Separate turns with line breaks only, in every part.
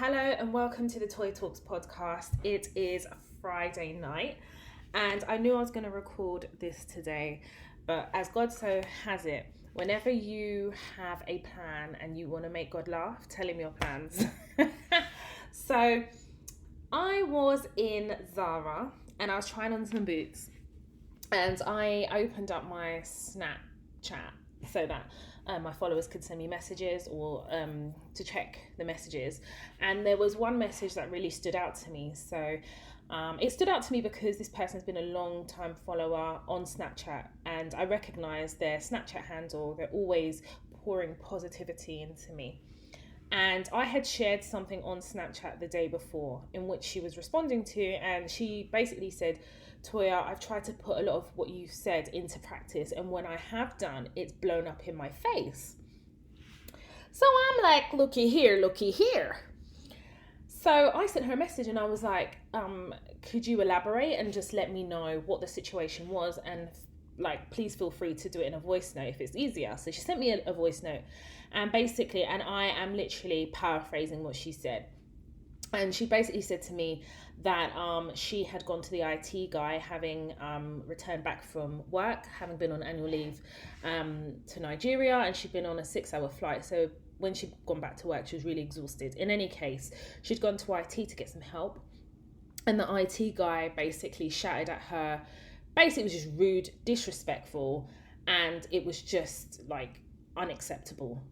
Hello and welcome to the Toy Talks podcast. It is Friday night and I knew I was going to record this today, but as God so has it, whenever you have a plan and you want to make God laugh, tell him your plans. So I was in Zara and I was trying on some boots and I opened up my Snapchat so that my followers could send me messages or to check the messages, and there was one message that really stood out to me. So it stood out to me because this person's been a long time follower on Snapchat and I recognize their Snapchat handle. They're always pouring positivity into me, and I had shared something on Snapchat the day before in which she was responding to, and she basically said, Toya, I've tried to put a lot of what you said into practice, and when I have done, it's blown up in my face. So I'm like, looky here. So I sent her a message and I was like, could you elaborate and just let me know what the situation was, and please feel free to do it in a voice note if it's easier. So she sent me a voice note, and basically, and I am literally paraphrasing what she said. And she basically said to me that she had gone to the IT guy, having returned back from work, having been on annual leave to Nigeria, and she'd been on a 6-hour flight. So when she'd gone back to work, she was really exhausted. In any case, she'd gone to IT to get some help. And the IT guy basically shouted at her. Basically, it was just rude, disrespectful, and it was just unacceptable.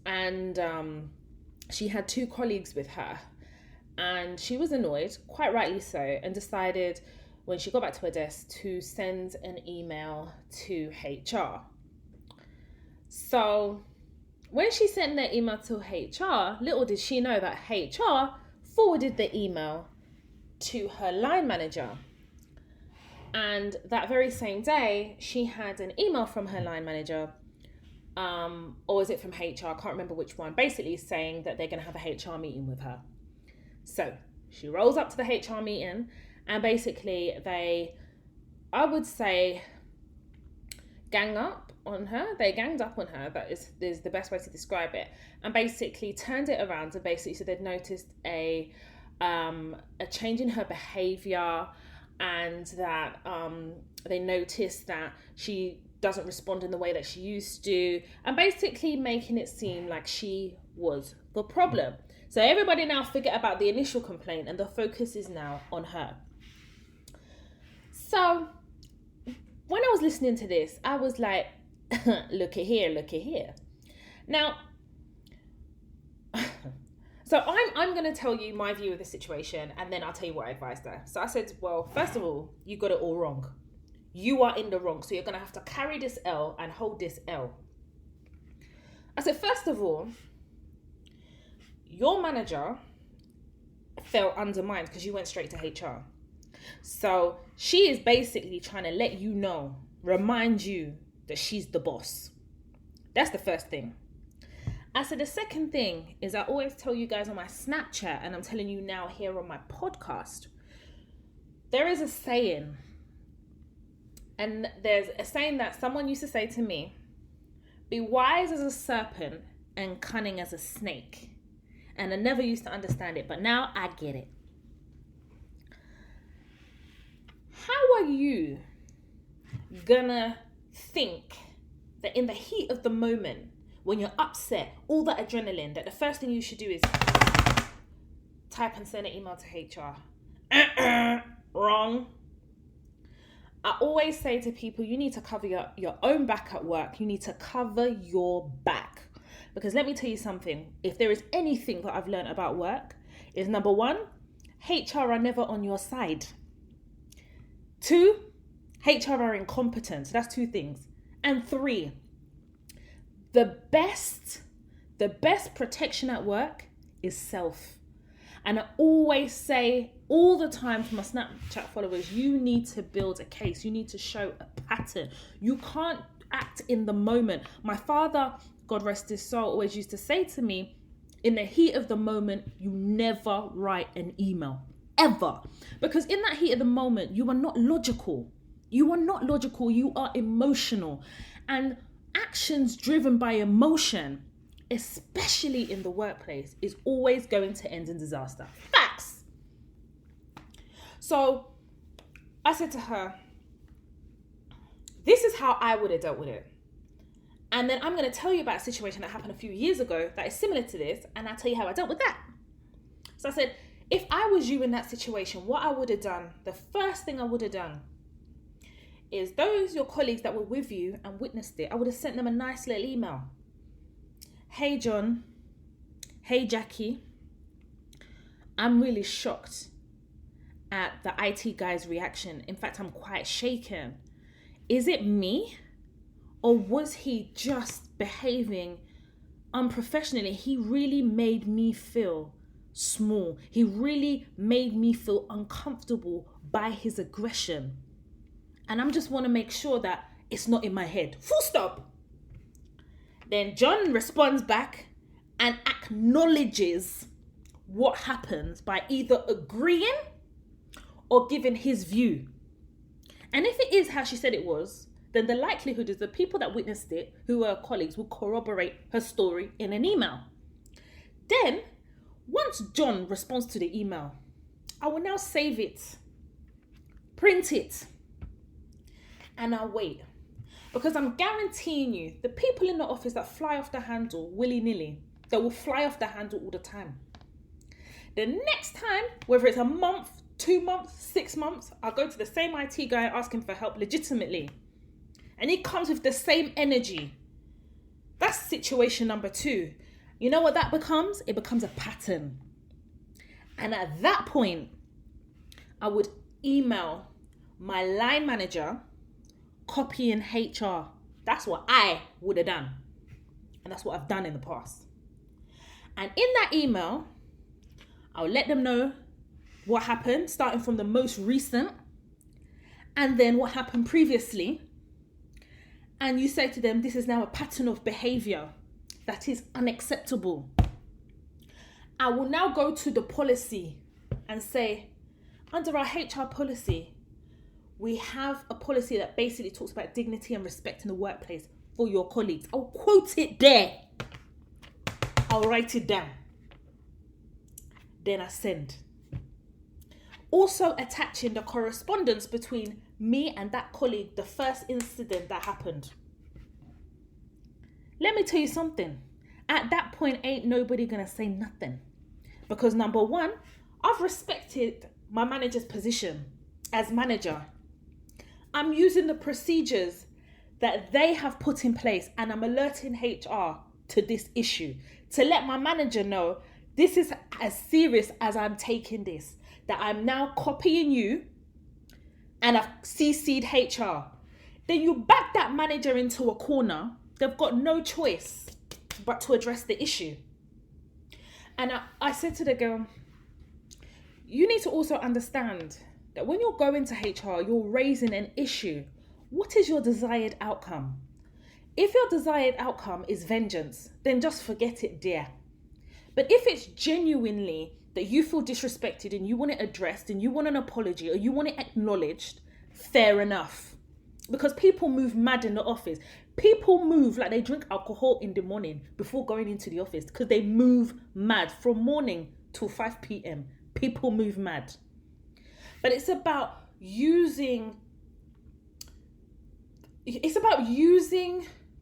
And she had 2 colleagues with her. And she was annoyed, quite rightly so, and decided when she got back to her desk to send an email to HR. So when she sent that email to HR, little did she know that HR forwarded the email to her line manager. And that very same day, she had an email from her line manager, or was it from HR? I can't remember which one, basically saying that they're going to have a HR meeting with her. So she rolls up to the HR meeting, and basically they, I would say, ganged up on her. That is the best way to describe it. And basically turned it around and basically said they'd noticed a change in her behavior, and that they noticed that she doesn't respond in the way that she used to, and basically making it seem like she was the problem. So everybody now forget about the initial complaint and the focus is now on her. So when I was listening to this, I was like, looky here. Now, so I'm going to tell you my view of the situation, and then I'll tell you what I advised her. So I said, well, first of all, you got it all wrong. You are in the wrong. So you're going to have to carry this L and hold this L. I said, first of all, your manager felt undermined because you went straight to HR. So she is basically trying to let you know, remind you that she's the boss. That's the first thing. I said the second thing is I always tell you guys on my Snapchat, and I'm telling you now here on my podcast, there is a saying, and there's a saying that someone used to say to me, be wise as a serpent and cunning as a snake. And I never used to understand it, but now I get it. How are you gonna think that in the heat of the moment, when you're upset, all that adrenaline, that the first thing you should do is type and send an email to HR? Wrong. I always say to people, you need to cover your own back at work. You need to cover your back. Because let me tell you something, if there is anything that I've learned about work, is number 1, HR are never on your side. 2, HR are incompetent. So that's 2 things. And 3, the best protection at work is self. And I always say all the time to my Snapchat followers, you need to build a case. You need to show a pattern. You can't act in the moment. My father, God rest his soul, always used to say to me, in the heat of the moment, you never write an email, ever. Because in that heat of the moment, you are not logical. You are emotional. And actions driven by emotion especially in the workplace, is always going to end in disaster. Facts. So I said to her, this is how I would have dealt with it. And then I'm going to tell you about a situation that happened a few years ago that is similar to this, and I'll tell you how I dealt with that. So I said, if I was you in that situation, what I would have done, the first thing I would have done is those your colleagues that were with you and witnessed it, I would have sent them a nice little email. Hey, John. Hey, Jackie. I'm really shocked at the IT guy's reaction. In fact, I'm quite shaken. Is it me? Or was he just behaving unprofessionally? He really made me feel small. He really made me feel uncomfortable by his aggression. And I just want to make sure that it's not in my head. Full stop. Then John responds back and acknowledges what happens by either agreeing or giving his view. And if it is how she said it was, then the likelihood is the people that witnessed it, who were colleagues, will corroborate her story in an email. Then, once John responds to the email, I will now save it, print it, and I'll wait. Because I'm guaranteeing you, the people in the office that fly off the handle willy-nilly, they will fly off the handle all the time. The next time, whether it's a month, 2 months, 6 months, I'll go to the same IT guy and ask him for help legitimately. And he comes with the same energy. That's situation number 2. You know what that becomes? It becomes a pattern. And at that point, I would email my line manager, copying HR. That's what I would have done. And that's what I've done in the past. And in that email, I'll let them know what happened, starting from the most recent, and then what happened previously. And you say to them, this is now a pattern of behavior that is unacceptable. I will now go to the policy and say, under our HR policy, we have a policy that basically talks about dignity and respect in the workplace for your colleagues. I'll quote it there. I'll write it down. Then I send. Also attaching the correspondence between me and that colleague, the first incident that happened. Let me tell you something. At that point, ain't nobody gonna say nothing. Because number one, I've respected my manager's position as manager. I'm using the procedures that they have put in place, and I'm alerting HR to this issue to let my manager know this is as serious as I'm taking this, that I'm now copying you and I've CC'd HR. Then you back that manager into a corner. They've got no choice but to address the issue. And I said to the girl, you need to also understand that when you're going to HR, you're raising an issue. What is your desired outcome? If your desired outcome is vengeance, then just forget it, dear. But if it's genuinely that you feel disrespected and you want it addressed and you want an apology or you want it acknowledged, fair enough. Because people move mad in the office. People move like they drink alcohol in the morning before going into the office because they move mad from morning till 5 p.m. People move mad. But it's about using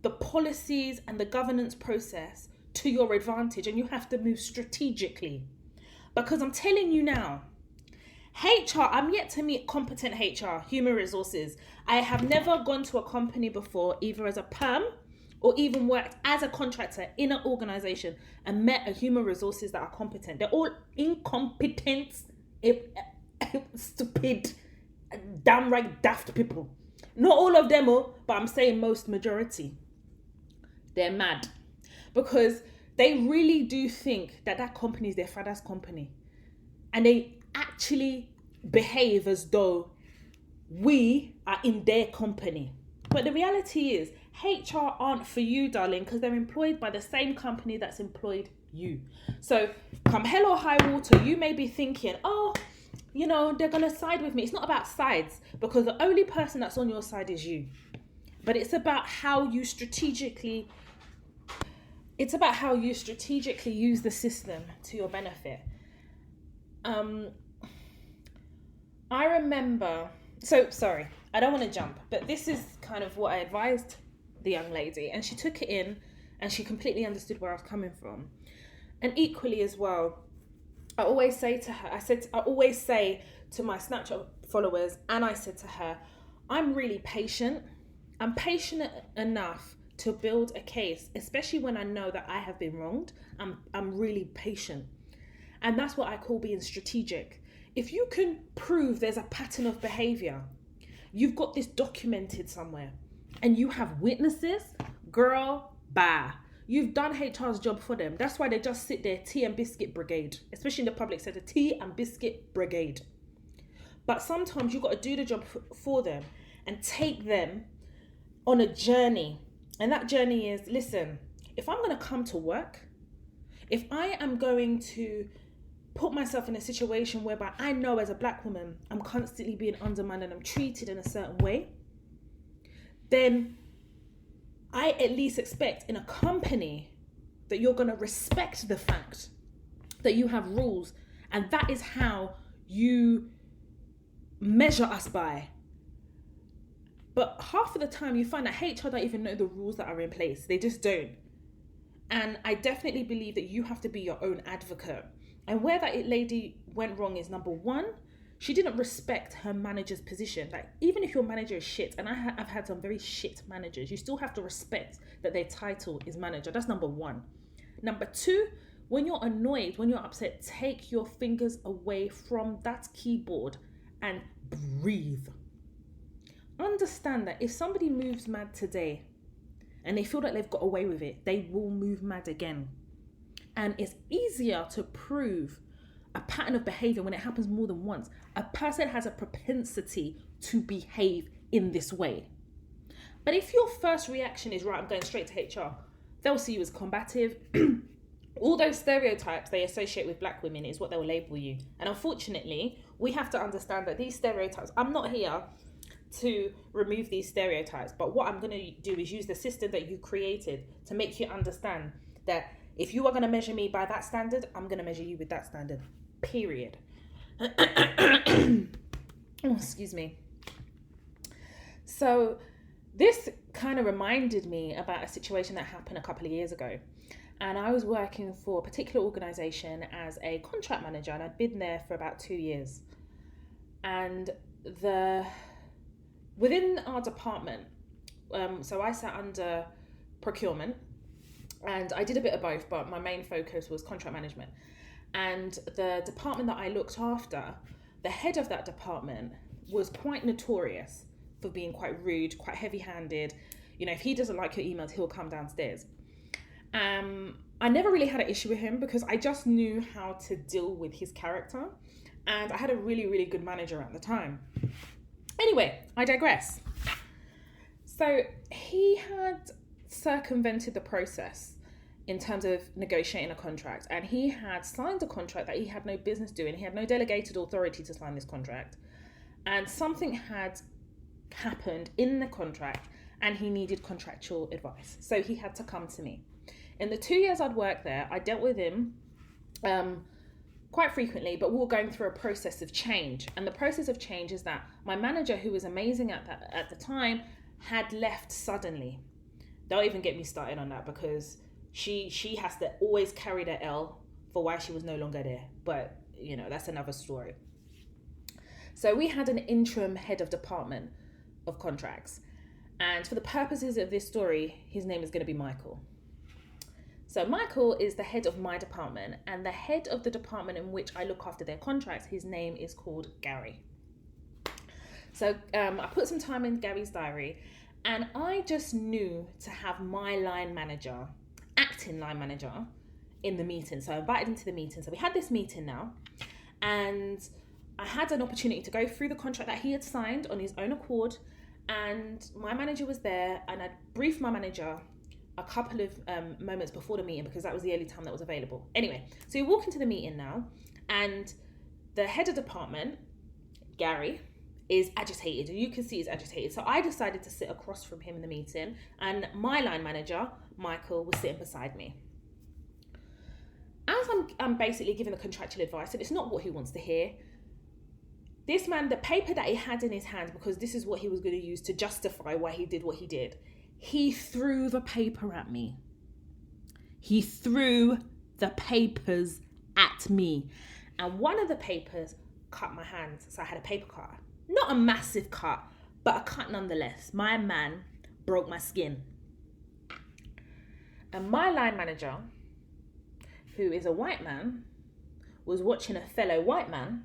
the policies and the governance process to your advantage, and you have to move strategically. Because I'm telling you now, HR, I'm yet to meet competent HR, human resources. I have never gone to a company before, either as a perm or even worked as a contractor in an organization and met a human resources that are competent. They're all incompetent, stupid, downright daft people. Not all of them, but I'm saying most majority. They're mad because they really do think that that company is their father's company. And they actually behave as though we are in their company. But the reality is, HR aren't for you, darling, because they're employed by the same company that's employed you. So come hell or high water, you may be thinking, they're going to side with me. It's not about sides, because the only person that's on your side is you. But it's about how you strategically it's about how you strategically use the system to your benefit. I remember, so sorry, I don't want to jump, but this is kind of what I advised the young lady, and she took it in and she completely understood where I was coming from. And equally as well, I always say to her, I always say to my Snapchat followers, and I said to her, I'm really patient. I'm patient enough to build a case, especially when I know that I have been wronged. I'm really patient. And that's what I call being strategic. If you can prove there's a pattern of behavior, you've got this documented somewhere, and you have witnesses, girl, bye. You've done HR's job for them. That's why they just sit there, tea and biscuit brigade, especially in the public sector, tea and biscuit brigade. But sometimes you've got to do the job for them and take them on a journey. And that journey is, listen, if I'm going to come to work, if I am going to put myself in a situation whereby I know as a black woman, I'm constantly being undermined and I'm treated in a certain way, then I at least expect in a company that you're going to respect the fact that you have rules. And that is how you measure us by. But half of the time you find that HR don't even know the rules that are in place. They just don't. And I definitely believe that you have to be your own advocate. And where that lady went wrong is, number one, she didn't respect her manager's position. Like, even if your manager is shit, and I've had some very shit managers, you still have to respect that their title is manager. That's number one. Number two, when you're annoyed, when you're upset, take your fingers away from that keyboard and breathe. Understand that if somebody moves mad today and they feel that they've got away with it, they will move mad again. And it's easier to prove a pattern of behavior when it happens more than once. A person has a propensity to behave in this way. But if your first reaction is, right, I'm going straight to HR, they'll see you as combative. All those stereotypes they associate with black women is what they'll label you. And unfortunately, we have to understand that these stereotypes, I'm not here to remove these stereotypes, but what I'm going to do is use the system that you created to make you understand that if you are going to measure me by that standard, I'm going to measure you with that standard. Period. Oh, excuse me. So this kind of reminded me about a situation that happened a couple of years ago. And I was working for a particular organisation as a contract manager, and I'd been there for about 2 years. And within our department, so I sat under procurement, and I did a bit of both, but my main focus was contract management. And the department that I looked after, the head of that department was quite notorious for being quite rude, quite heavy-handed. You know, if he doesn't like your emails, he'll come downstairs. I never really had an issue with him because I just knew how to deal with his character. And I had a really, really good manager at the time. Anyway, I digress. So he had circumvented the process in terms of negotiating a contract, and he had signed a contract that he had no business doing. He had no delegated authority to sign this contract, and something had happened in the contract and he needed contractual advice, so he had to come to me. In the 2 years I'd worked there, I dealt with him quite frequently, but we were going through a process of change. And the process of change is that my manager, who was amazing at the time, had left suddenly. Don't even get me started on that, because she has to always carry the L for why she was no longer there. But, you know, that's another story. So we had an interim head of department of contracts. And for the purposes of this story, his name is going to be Michael. So Michael is the head of my department, and the head of the department in which I look after their contracts, his name is called Gary. So I put some time in Gary's diary, and I just knew to have my line manager, acting line manager, in the meeting. So I invited him to the meeting. So we had this meeting now, and I had an opportunity to go through the contract that he had signed on his own accord, and my manager was there, and I briefed my manager a couple of moments before the meeting because that was the only time that was available. Anyway, so you walk into the meeting now, and the head of department, Gary, is agitated, and you can see he's agitated. So I decided to sit across from him in the meeting, and my line manager, Michael, was sitting beside me. As I'm basically giving the contractual advice, and it's not what he wants to hear, this man, the paper that he had in his hand, because this is what he was going to use to justify why he did what he did, he threw the paper at me. He threw the papers at me. And one of the papers cut my hand. So I had a paper cut. Not a massive cut, but a cut nonetheless. My man broke my skin. And my line manager, who is a white man, was watching a fellow white man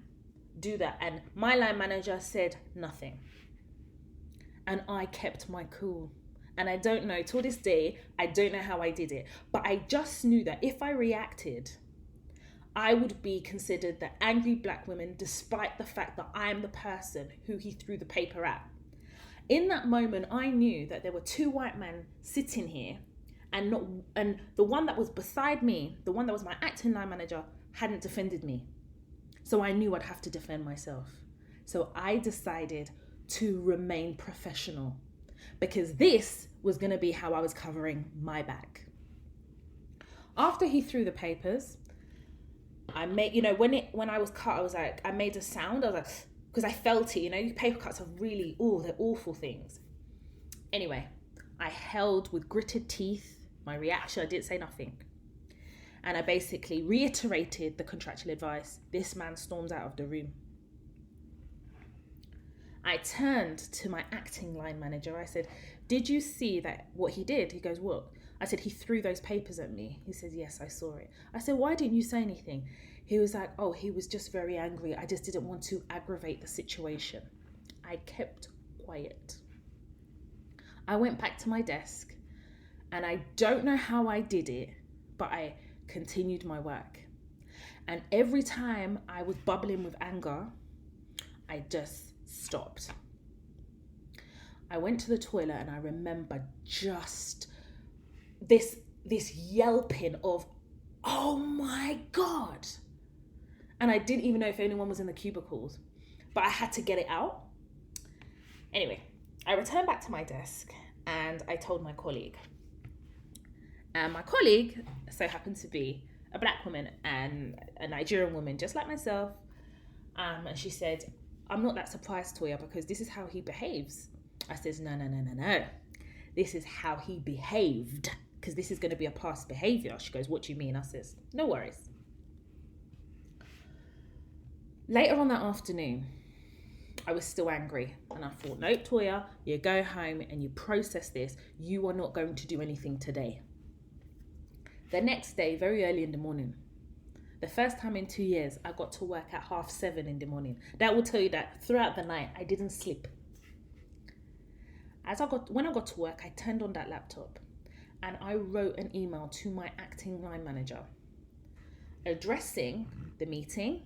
do that. And my line manager said nothing. And I kept my cool. And I don't know, till this day, I don't know how I did it. But I just knew that if I reacted, I would be considered the angry black woman, despite the fact that I am the person who he threw the paper at. In that moment, I knew that there were two white men sitting here, and the one that was beside me, the one that was my acting line manager, hadn't defended me. So I knew I'd have to defend myself. So I decided to remain professional, because this was going to be how I was covering my back. After he threw the papers, I made, when I was cut, I was like, I made a sound. I was like, because I felt it, paper cuts are really, they're awful things. Anyway, I held with gritted teeth my reaction. I didn't say nothing. And I basically reiterated the contractual advice. This man stormed out of the room. I turned to my acting line manager. I said, did you see that what he did? He goes, what? I said, he threw those papers at me. He says, yes, I saw it. I said, why didn't you say anything? He was like, oh, he was just very angry. I just didn't want to aggravate the situation. I kept quiet. I went back to my desk, and I don't know how I did it, but I continued my work. And every time I was bubbling with anger, I just stopped. I went to the toilet, and I remember just this yelping of, oh my God. And I didn't even know if anyone was in the cubicles, but I had to get it out. Anyway, I returned back to my desk, and I told my colleague. And my colleague so happened to be a black woman and a Nigerian woman, just like myself. And she said, I'm not that surprised, Toya, because this is how he behaves. I said, no. This is how he behaved, because this is going to be a past behavior. She goes, what do you mean? I says, no worries. Later on that afternoon, I was still angry. And I thought, no, Toya, you go home and you process this. You are not going to do anything today. The next day, very early in the morning, the first time in 2 years, I got to work at 7:30 in the morning. That will tell you that throughout the night, I didn't sleep. When I got to work, I turned on that laptop and I wrote an email to my acting line manager addressing the meeting,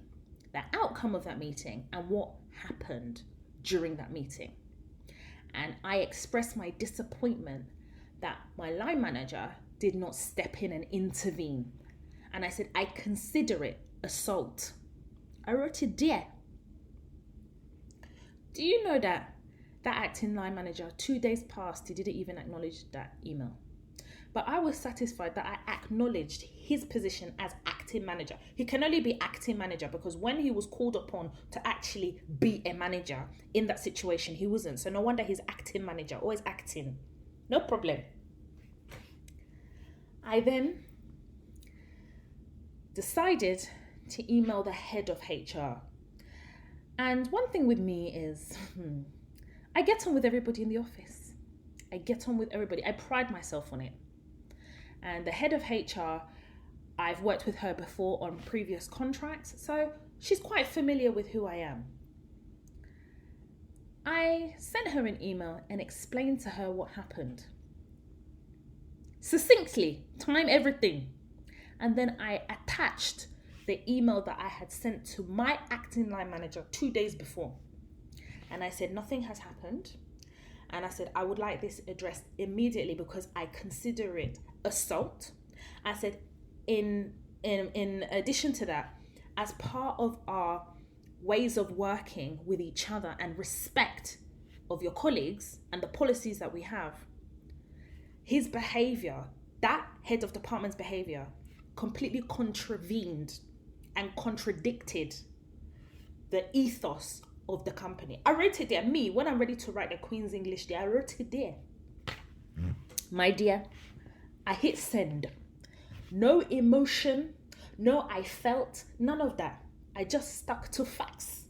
the outcome of that meeting, and what happened during that meeting. And I expressed my disappointment that my line manager did not step in and intervene. And I said, I consider it assault. I wrote it there. Do you know that acting line manager, 2 days passed, he didn't even acknowledge that email. But I was satisfied that I acknowledged his position as acting manager. He can only be acting manager because when he was called upon to actually be a manager in that situation, he wasn't. So no wonder he's acting manager, always acting. No problem. I then decided to email the head of HR. And one thing with me is, I get on with everybody in the office. I get on with everybody. I pride myself on it. And the head of HR, I've worked with her before on previous contracts, so she's quite familiar with who I am. I sent her an email and explained to her what happened. Succinctly, time everything. And then I attached the email that I had sent to my acting line manager 2 days before. And I said, nothing has happened. And I said, I would like this addressed immediately because I consider it assault. I said, in addition to that, as part of our ways of working with each other and respect of your colleagues and the policies that we have, his behavior, that head of department's behavior, completely contravened and contradicted the ethos of the company. I wrote it there. Me, when I'm ready to write the Queen's English there, I wrote it there. My dear, I hit send. No emotion, no I felt, none of that. I just stuck to facts.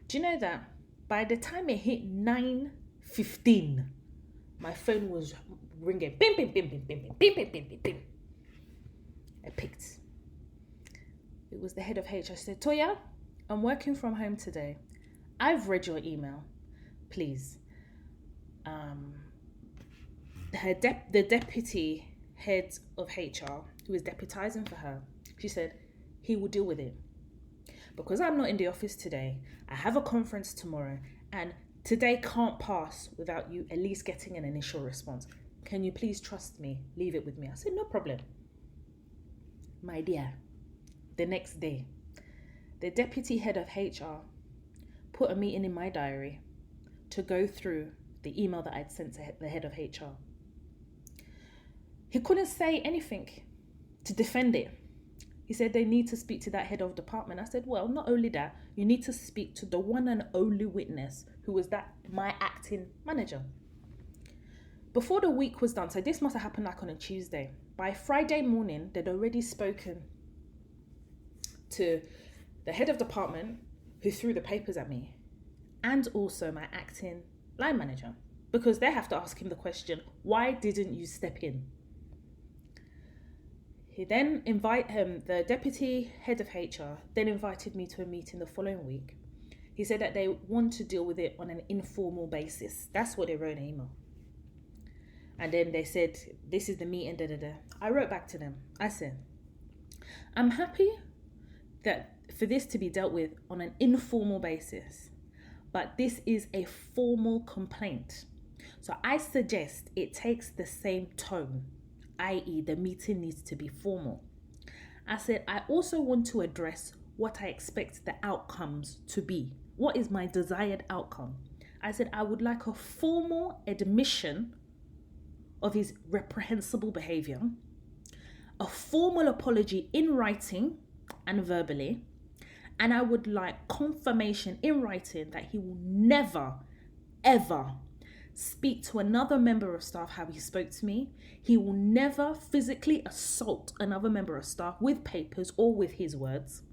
Do you know that by the time it hit 9:15, my phone was ringing. Bim, bim, bim, bim, bim, bim, bim, bim, bim, bim, bim. I picked. It was the head of HR. I said, Toya, I'm working from home today. I've read your email. Please. The deputy head of HR, who is deputizing for her, she said, he will deal with it. Because I'm not in the office today, I have a conference tomorrow, and today can't pass without you at least getting an initial response. Can you please trust me? Leave it with me. I said, no problem. My dear, the next day, the deputy head of HR put a meeting in my diary to go through the email that I'd sent to the head of HR. He couldn't say anything to defend it. He said they need to speak to that head of department. I said, well, not only that, you need to speak to the one and only witness who was my acting manager. Before the week was done, so this must have happened like on a Tuesday. By Friday morning, they'd already spoken to the head of department who threw the papers at me, and also my acting line manager, because they have to ask him the question, why didn't you step in? He then the deputy head of HR then invited me to a meeting the following week. He said that they want to deal with it on an informal basis. That's what they wrote in an email. And then they said, this is the meeting, da da da. I wrote back to them. I said, I'm happy that for this to be dealt with on an informal basis, but this is a formal complaint. So I suggest it takes the same tone, i.e. the meeting needs to be formal. I said, I also want to address what I expect the outcomes to be. What is my desired outcome? I said, I would like a formal admission of his reprehensible behavior, a formal apology in writing and verbally, and I would like confirmation in writing that he will never, ever speak to another member of staff how he spoke to me. He will never physically assault another member of staff with papers or with his words.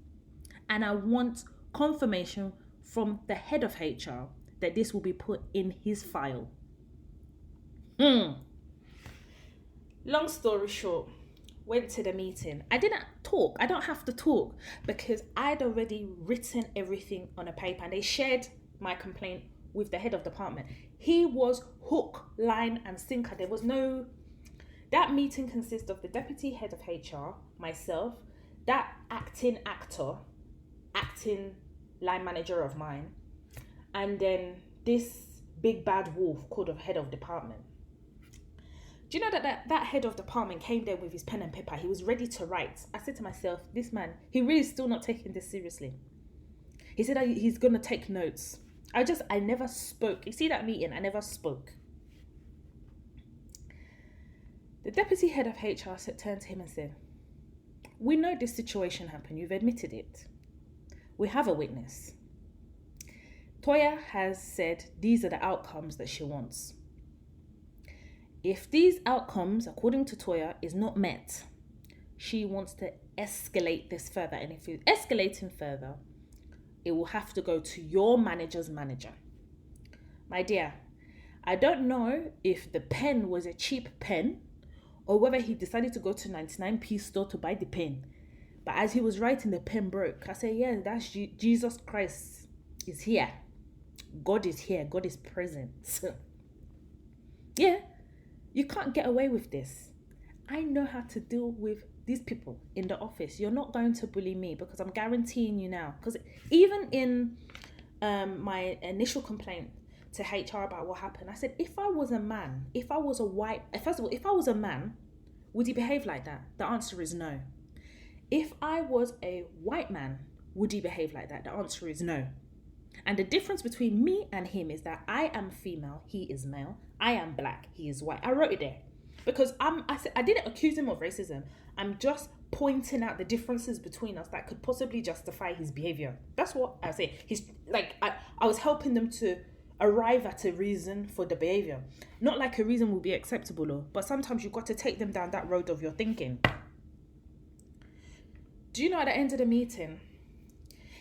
And I want confirmation from the head of HR that this will be put in his file. Long story short, went to the meeting. I didn't talk. I don't have to talk because I'd already written everything on a paper, and they shared my complaint with the head of department. He was hook, line and sinker. There was no... That meeting consists of the deputy head of HR, myself, that acting line manager of mine, and then this big bad wolf called a head of department. Do you know that head of department came there with his pen and paper? He was ready to write. I said to myself, this man, he really is still not taking this seriously. He said he's going to take notes. I never spoke. You see that meeting? I never spoke. The deputy head of HR turned to him and said, we know this situation happened. You've admitted it. We have a witness. Toya has said these are the outcomes that she wants. If these outcomes, according to Toya, is not met, she wants to escalate this further. And if it's escalating further, it will have to go to your manager's manager. My dear, I don't know if the pen was a cheap pen or whether he decided to go to 99p store to buy the pen. But as he was writing, the pen broke. I said, yeah, that's Jesus Christ is here. God is here. God is present. Yeah, you can't get away with this. I know how to deal with these people in the office. You're not going to bully me because I'm guaranteeing you now. Because even in my initial complaint to HR about what happened, I said, if I was a man, first of all, if I was a man, would he behave like that? The answer is no. If I was a white man, would he behave like that? The answer is no. And the difference between me and him is that I am female, he is male. I am black, he is white. I wrote it there because I didn't accuse him of racism. I'm just pointing out the differences between us that could possibly justify his behavior. That's what I say. He's like, I was helping them to arrive at a reason for the behavior. Not like a reason will be acceptable, though, but sometimes you've got to take them down that road of your thinking. Do you know at the end of the meeting,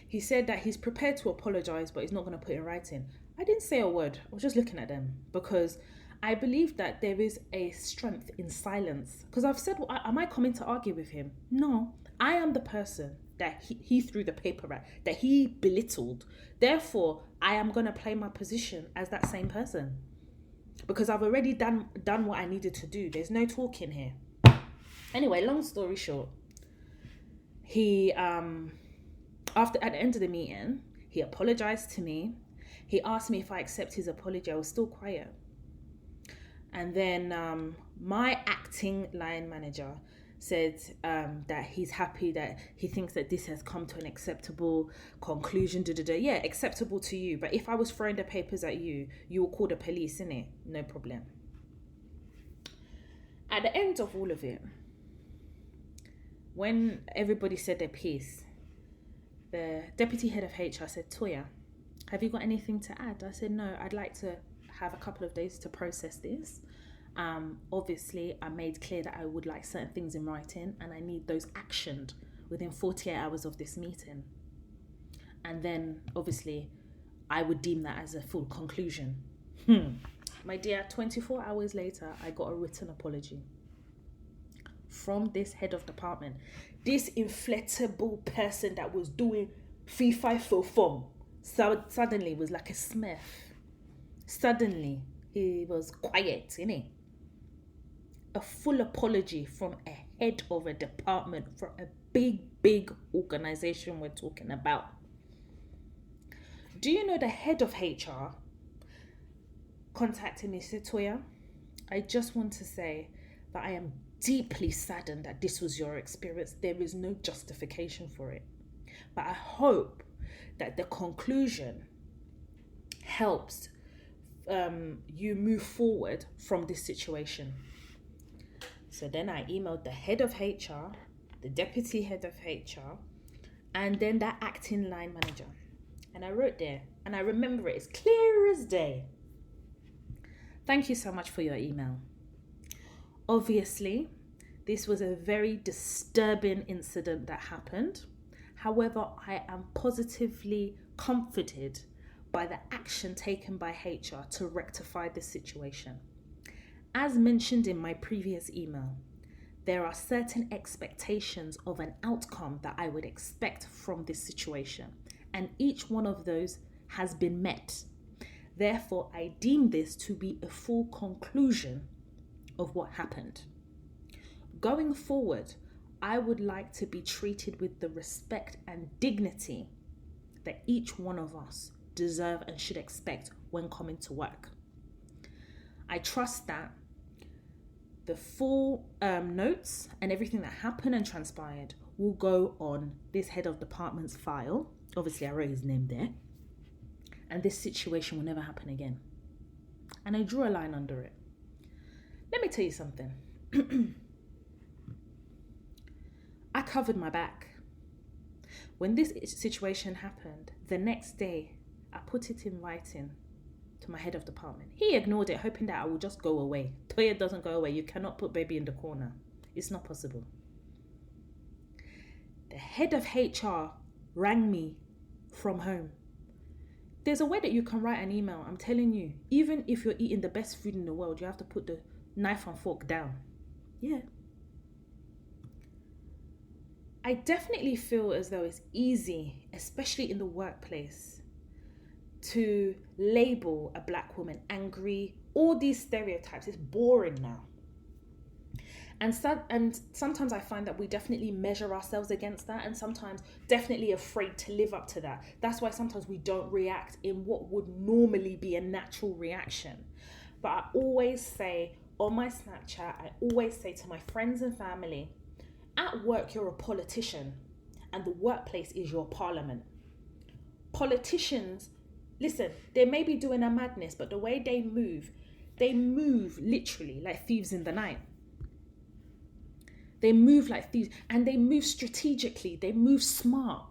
he said that he's prepared to apologize, but he's not going to put it in writing. I didn't say a word. I was just looking at them because I believe that there is a strength in silence. Because I've said, am I coming to argue with him? No, I am the person that he threw the paper at, that he belittled. Therefore, I am going to play my position as that same person. Because I've already done what I needed to do. There's no talking here. Anyway, long story short, he, at the end of the meeting, he apologized to me. He asked me if I accept his apology. I was still quiet. And then my acting line manager said that he's happy, that he thinks that this has come to an acceptable conclusion. Yeah, acceptable to you. But if I was throwing the papers at you, you will call the police, innit? No problem. At the end of all of it, when everybody said their piece, the deputy head of HR said, Toya, have you got anything to add? I said, no, I'd like to have a couple of days to process this. Obviously, I made clear that I would like certain things in writing and I need those actioned within 48 hours of this meeting. And then, obviously, I would deem that as a full conclusion. My dear, 24 hours later, I got a written apology from this head of department. This inflatable person that was doing fee-fi fo fum suddenly was like a smith. Suddenly, he was quiet, innit? A full apology from a head of a department, from a big organization we're talking about. Do you know the head of HR contacted me, said, Toya, I just want to say that I am deeply saddened that this was your experience. There is no justification for it. But I hope that the conclusion helps you move forward from this situation. So then I emailed the head of HR, the deputy head of HR, and then that acting line manager. And I wrote there, and I remember it as clear as day. Thank you so much for your email. Obviously, this was a very disturbing incident that happened. However, I am positively comforted by the action taken by HR to rectify this situation. As mentioned in my previous email, there are certain expectations of an outcome that I would expect from this situation, and each one of those has been met. Therefore, I deem this to be a full conclusion of what happened. Going forward, I would like to be treated with the respect and dignity that each one of us deserve and should expect when coming to work. I trust that the full notes and everything that happened and transpired will go on this head of department's file. Obviously, I wrote his name there. And this situation will never happen again. And I drew a line under it. Let me tell you something. I covered my back. When this situation happened, the next day, I put it in writing to my head of department. He ignored it, hoping that I would just go away. Toya doesn't go away. You cannot put baby in the corner. It's not possible. The head of HR rang me from home. There's a way that you can write an email. I'm telling you, even if you're eating the best food in the world, you have to put the knife and fork down. Yeah. I definitely feel as though it's easy, especially in the workplace, to label a black woman angry. All these stereotypes, it's boring now. And sometimes I find that we definitely measure ourselves against that, and sometimes definitely afraid to live up to that. That's why sometimes we don't react in what would normally be a natural reaction. But I always say on my Snapchat, I always say to my friends and family, at work, you're a politician. and the workplace is your parliament. Politicians, listen, they may be doing a madness, but the way they move literally like thieves in the night. They move like thieves, and they move strategically, they move smart.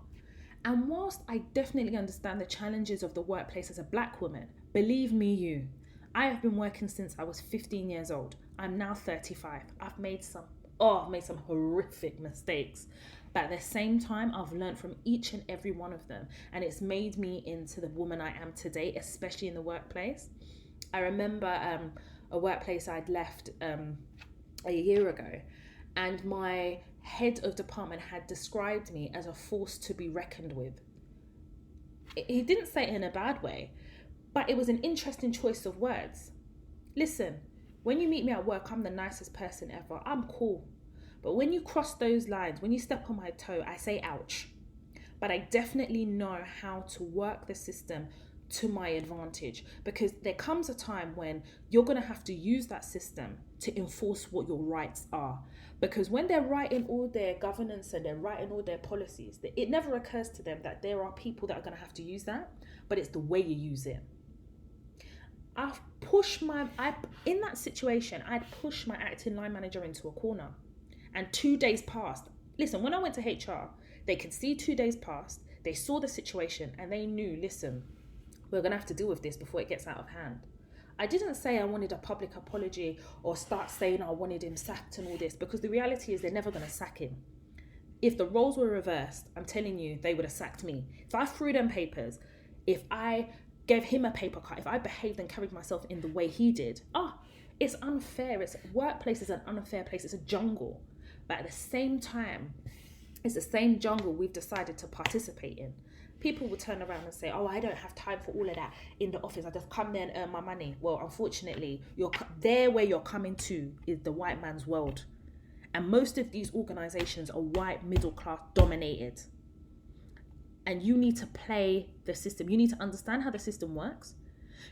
And whilst I definitely understand the challenges of the workplace as a black woman, believe me, I have been working since I was 15 years old. I'm now 35. I've made some horrific mistakes. But at the same time, I've learned from each and every one of them. And it's made me into the woman I am today, especially in the workplace. I remember a workplace I'd left a year ago. And my head of department had described me as a force to be reckoned with. He didn't say it in a bad way, but it was an interesting choice of words. Listen, when you meet me at work, I'm the nicest person ever. I'm cool. But when you cross those lines, when you step on my toe, I say ouch. But I definitely know how to work the system to my advantage, because there comes a time when you're going to have to use that system to enforce what your rights are. Because when they're writing all their governance and they're writing all their policies, it never occurs to them that there are people that are going to have to use that, but it's the way you use it. In that situation, I'd push my acting line manager into a corner, and 2 days passed. Listen, when I went to HR, they could see 2 days passed, they saw the situation, and they knew, listen, we're going to have to deal with this before it gets out of hand. I didn't say I wanted a public apology or start saying I wanted him sacked and all this, because the reality is they're never going to sack him. If the roles were reversed, I'm telling you, they would have sacked me. If I threw them papers, if I gave him a paper cut, if I behaved and carried myself in the way he did, it's unfair. Workplace is an unfair place. It's a jungle. But at the same time, it's the same jungle we've decided to participate in. People will turn around and say, I don't have time for all of that in the office. I just come there and earn my money. Well, unfortunately, where you're coming to is the white man's world. And most of these organizations are white, middle class dominated. And you need to play the system. You need to understand how the system works.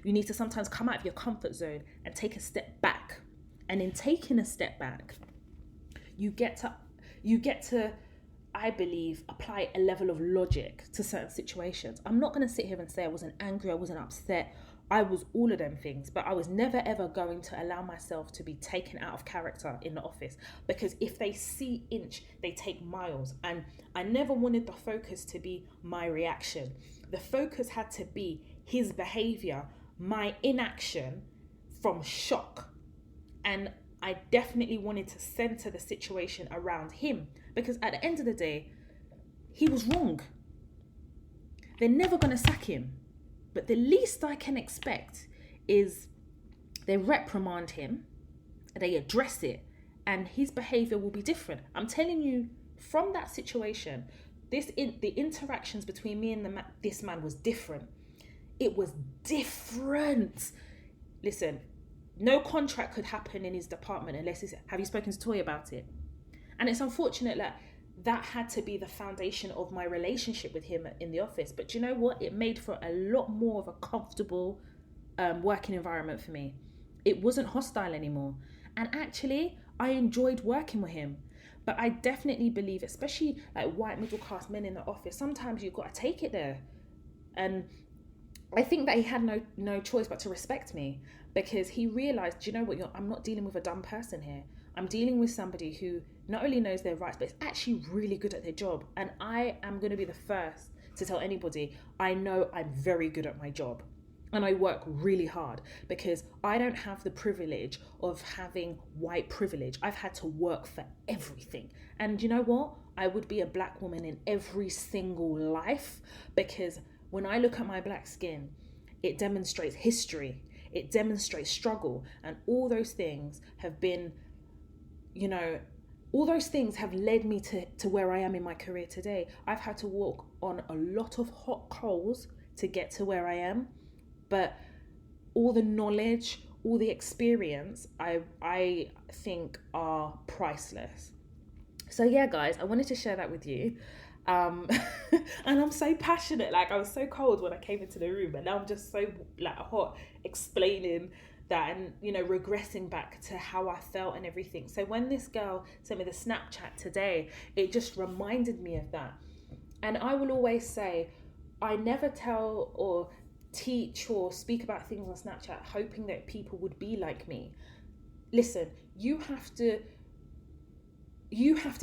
You need to sometimes come out of your comfort zone and take a step back. And in taking a step back, you get to I believe, apply a level of logic to certain situations. I'm not going to sit here and say I wasn't angry, I wasn't upset. I was all of them things, but I was never ever going to allow myself to be taken out of character in the office, because if they see inch, they take miles. And I never wanted the focus to be my reaction. The focus had to be his behavior, my inaction from shock. And I definitely wanted to center the situation around him, because at the end of the day, he was wrong. They're never going to sack him. But the least I can expect is they reprimand him, they address it, and his behavior will be different. I'm telling you, from that situation, the interactions between me and this man was different. It was different. Listen, no contract could happen in his department unless have you spoken to Toy about it? And it's unfortunate that had to be the foundation of my relationship with him in the office. But you know what? It made for a lot more of a comfortable working environment for me. It wasn't hostile anymore. And actually, I enjoyed working with him. But I definitely believe, especially like white middle class men in the office, sometimes you've got to take it there. And I think that he had no choice but to respect me, because he realized, you know what, I'm not dealing with a dumb person here. I'm dealing with somebody who not only knows their rights, but is actually really good at their job. And I am going to be the first to tell anybody, I know I'm very good at my job. And I work really hard, because I don't have the privilege of having white privilege. I've had to work for everything. And you know what? I would be a black woman in every single life, because when I look at my black skin, it demonstrates history. It demonstrates struggle. And all those things have been, all those things have led me to where I am in my career today. I've had to walk on a lot of hot coals to get to where I am. But all the knowledge, all the experience, I think are priceless. So yeah, guys, I wanted to share that with you. And I'm so passionate. Like, I was so cold when I came into the room, and now I'm just so hot explaining that, and regressing back to how I felt and everything. So when this girl sent me the Snapchat today, it just reminded me of that. And I will always say, I never tell or teach or speak about things on Snapchat hoping that people would be like me. Listen, you have to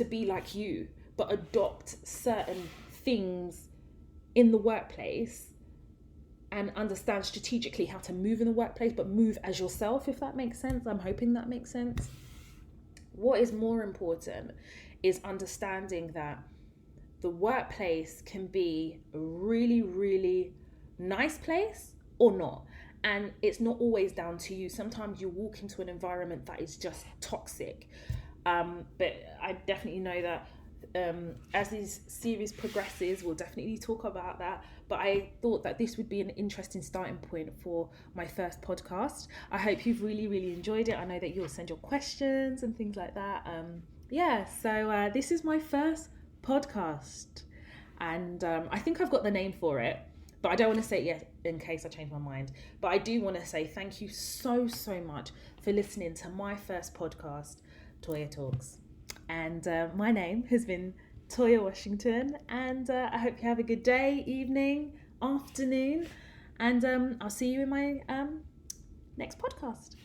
be like you, but adopt certain things in the workplace and understand strategically how to move in the workplace, but move as yourself, if that makes sense. I'm hoping that makes sense. What is more important is understanding that the workplace can be a really, really nice place or not. And it's not always down to you. Sometimes you walk into an environment that is just toxic. But I definitely know that as this series progresses, we'll definitely talk about that. But I thought that this would be an interesting starting point for my first podcast. I hope you've really, really enjoyed it. I know that you'll send your questions and things like that. So this is my first podcast. And I think I've got the name for it, but I don't want to say it yet in case I change my mind. But I do want to say thank you so, so much for listening to my first podcast, Toya Talks. And my name has been Toya Washington, and I hope you have a good day, evening, afternoon, and I'll see you in my next podcast.